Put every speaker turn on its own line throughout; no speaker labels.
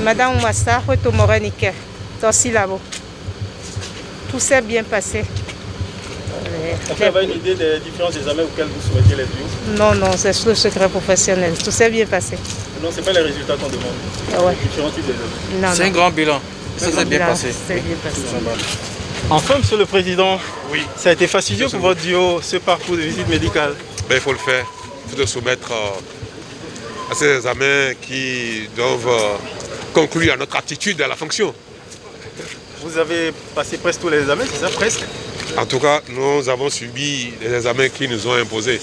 Madame Ouassa, Morenike, Tossi Labo. Tout s'est bien passé.
Vous avez une idée des différents examens auxquels vous souhaitez les views?
Non, non, c'est le secret professionnel. Tout s'est bien passé.
Non, ce n'est pas les résultats qu'on demande.
Ah ouais.
Différents types d'examens.
C'est un grand bilan. Ça s'est bien passé.
C'est bien passé.
Enfin, Monsieur le Président, oui. Ça a été fastidieux pour votre duo, ce parcours de visite médicale?
Il faut le faire. Il faut se soumettre à ces examens qui doivent conclure à notre attitude à la fonction.
Vous avez passé presque tous les examens, c'est ça, presque?
En tout cas, nous avons subi les examens qui nous ont imposés.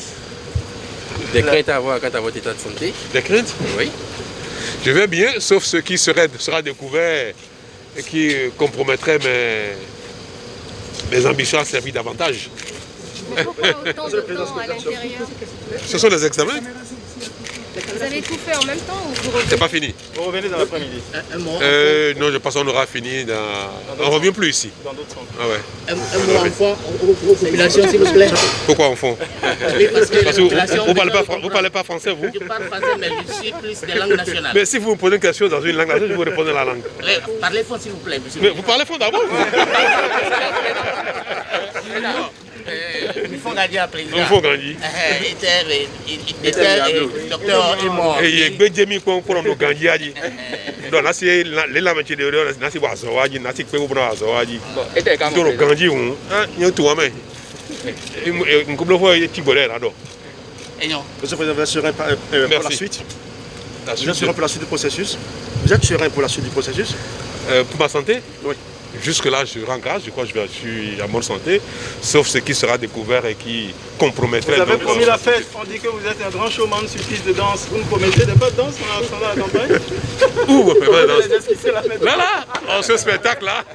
Des craintes à avoir quant à votre état de santé?
Des craintes?
Oui.
Je vais bien, sauf ce qui sera découvert et qui compromettrait mes ambitions à servir davantage.
Mais pourquoi autant de temps à l'intérieur?
Ce sont des examens.
Vous avez tout fait en même temps ou vous revenez?
C'est pas fini.
Vous revenez dans l'après-midi?
Non, je pense qu'on aura fini. On ne revient plus ici.
Dans d'autres centres?
Ah ouais.
Un mot en fond aux populations, s'il vous plaît.
Pourquoi en fond?
Oui, parce que
vous ne parlez pas français, vous?
Je parle français, mais je suis plus des langues nationales.
Mais si vous me posez une question dans une langue nationale, je vous répondre dans la langue.
Parlez fond, s'il vous plaît, monsieur.
Mais vous parlez fond d'abord?
Il faut gagner à président.
Il faut gagner.
Docteur est mort.
Et il y a des gens qui ont gagné. Donc, là, c'est les lames qui sont là, c'est pas ça. C'est pas ça. C'est pas gagné. Il y a tout à fait. Une couple de fois, il y a un petit bonheur là-dedans.
Monsieur le Président, vous êtes serein pour la suite? Vous êtes serein pour la suite du processus? Vous êtes serein pour la suite du processus?
Pour ma santé?
Oui.
Jusque-là, je rends grâce, je crois que je suis en bonne santé, sauf ce qui sera découvert et qui compromettrait...
Vous avez promis la fête, on dit que vous êtes un grand showman sur piste de danse. Vous nous promettez des pas de danse pendant la campagne?
Où vous préparez la danse?
Là,
là, ce spectacle-là.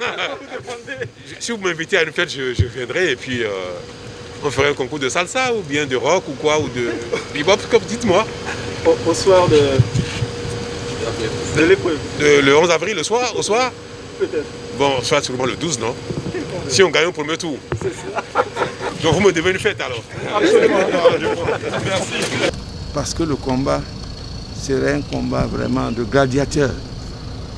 Si vous m'invitez à une fête, je viendrai et puis on ferait un concours de salsa ou bien de rock ou quoi, ou de bebop, comme dites-moi.
Au soir de l'épreuve?
Le 11 avril, le soir, au soir?
Peut-être.
Bon, soit sûrement le 12, non? Si on gagne au premier tour. Donc vous me devez une fête alors.
Absolument.
Merci.
Parce que le combat serait un combat vraiment de gladiateurs.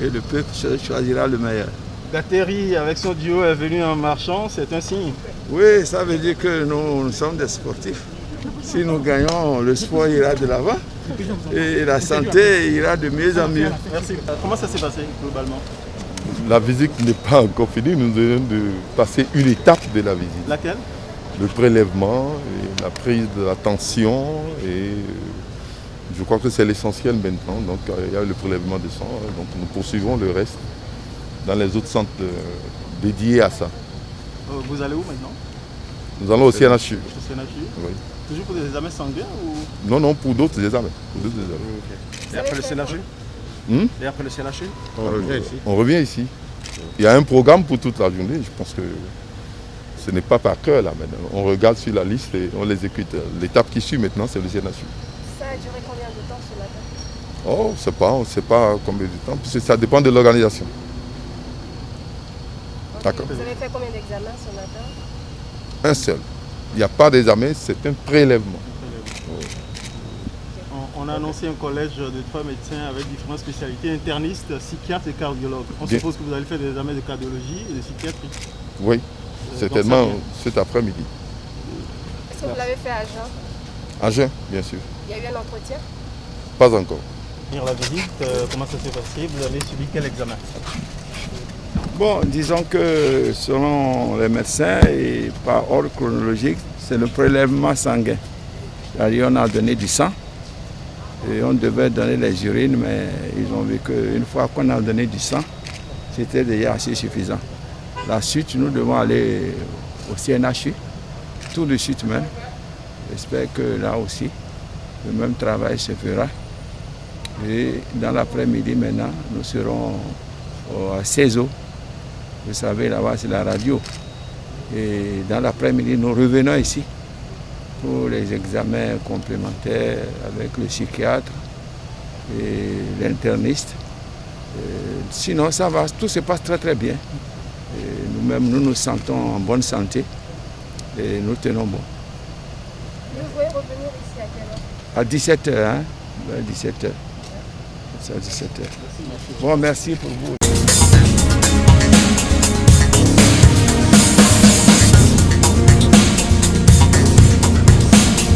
Et le peuple choisira le meilleur.
Gatteri avec son duo est venu en marchant, c'est un signe.
Oui, ça veut dire que nous sommes des sportifs. Si nous gagnons, le sport ira de l'avant et la santé ira de mieux en mieux.
Merci. Comment ça s'est passé globalement?
La visite n'est pas encore finie, nous venons de passer une étape de la visite.
Laquelle?
Le prélèvement, et la prise de la tension, et je crois que c'est l'essentiel maintenant. Donc il y a le prélèvement de sang, donc nous poursuivons le reste dans les autres centres dédiés à ça.
Vous allez où maintenant?
Nous allons au CNHU.
Au CNHU?
Oui.
Toujours pour des examens sanguins ou?
Non, non, pour d'autres examens.
Et après le CNHU? Et après le CNHU?
On revient ici. Il y a un programme pour toute la journée. Je pense que ce n'est pas par cœur là maintenant. On regarde sur la liste et on les écoute. L'étape qui suit maintenant, c'est le CNHU.
Ça a duré combien de temps ce matin?
Oh, on ne sait pas combien de temps, parce que ça dépend de l'organisation. D'accord.
Vous avez fait combien d'examens ce matin?
Un seul. Il n'y a pas d'examen, c'est un prélèvement.
On a annoncé un collège de 3 médecins avec différentes spécialités, internistes, psychiatres et cardiologues. On suppose que vous allez faire des examens de cardiologie et de psychiatrie.
Oui, certainement cet après-midi.
Est-ce que vous l'avez fait à Jeun?
À Jeun, bien sûr.
Il y a eu un entretien?
Pas encore.
Sur la visite, comment ça s'est passé? Vous avez subi quel examen?
Bon, disons que selon les médecins et par ordre chronologique, c'est le prélèvement sanguin. C'est-à-dire on a donné du sang et on devait donner les urines, mais ils ont vu qu'une fois qu'on a donné du sang, c'était déjà assez suffisant. La suite, nous devons aller au CNHU, tout de suite même. J'espère que là aussi, le même travail se fera. Et dans l'après-midi maintenant, nous serons à CESO. Vous savez, là-bas, c'est la radio. Et dans l'après-midi, nous revenons ici pour les examens complémentaires avec le psychiatre et l'interniste. Sinon, ça va, tout se passe très très bien. Nous-mêmes, nous nous sentons en bonne santé et nous tenons bon.
Vous pouvez revenir ici à quelle heure?
À 17h, hein? 17h. c'est à 17h. Bon, merci pour vous.